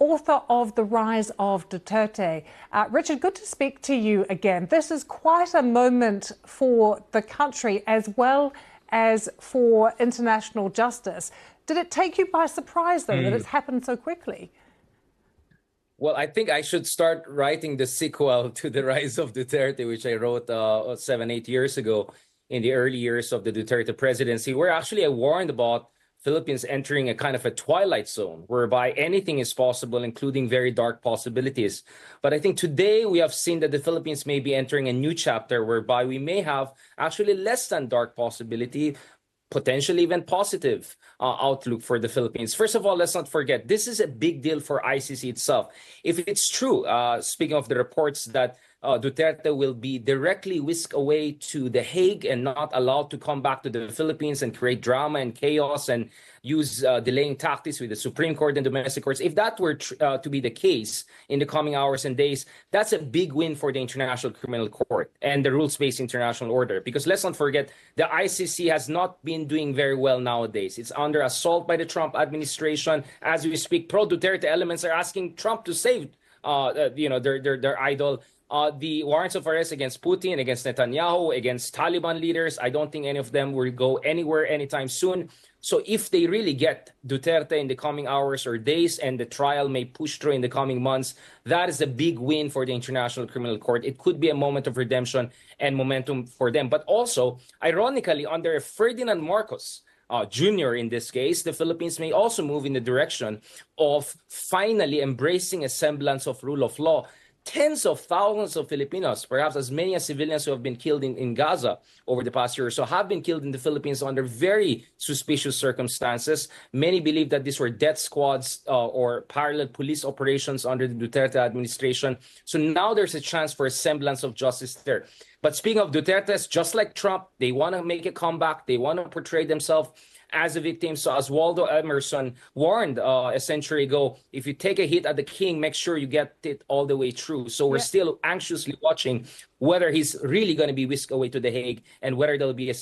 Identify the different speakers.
Speaker 1: author of The Rise of Duterte. Richard, good to speak to you again. This is quite a moment for the country as well as for international justice. Did it take you by surprise, though, that it's happened so quickly?
Speaker 2: Well, I think I should start writing the sequel to The Rise of Duterte, which I wrote 7, 8 years ago in the early years of the Duterte presidency, where actually I warned about Philippines entering a kind of a twilight zone whereby anything is possible, including very dark possibilities. But I think today we have seen that the Philippines may be entering a new chapter whereby we may have actually less than dark possibility, potentially even positive outlook for the Philippines. First of all, let's not forget, this is a big deal for ICC itself. If it's true, speaking of the reports that Duterte will be directly whisked away to The Hague and not allowed to come back to the Philippines and create drama and chaos and use delaying tactics with the Supreme Court and domestic courts. If that were to be the case in the coming hours and days, that's a big win for the International Criminal Court and the rules-based international order. Because let's not forget, the ICC has not been doing very well nowadays. It's under assault by the Trump administration. As we speak, pro-Duterte elements are asking Trump to save their idol. The warrants of arrest against Putin, against Netanyahu, against Taliban leaders, I don't think any of them will go anywhere anytime soon. So if they really get Duterte in the coming hours or days and the trial may push through in the coming months, that is a big win for the International Criminal Court. It could be a moment of redemption and momentum for them. But also, ironically, under Ferdinand Marcos Jr. in this case, the Philippines may also move in the direction of finally embracing a semblance of rule of law. Tens of thousands of Filipinos, perhaps as many as civilians who have been killed in Gaza over the past year or so, have been killed in the Philippines under very suspicious circumstances. Many believe that these were death squads or parallel police operations under the Duterte administration. So now there's a chance for a semblance of justice there. But speaking of Duterte's, just like Trump, they want to make a comeback. They want to portray themselves as a victim. So as Waldo Emerson warned a century ago, if you take a hit at the king, make sure you get it all the way through. So we're still anxiously watching whether he's really going to be whisked away to The Hague and whether there'll be a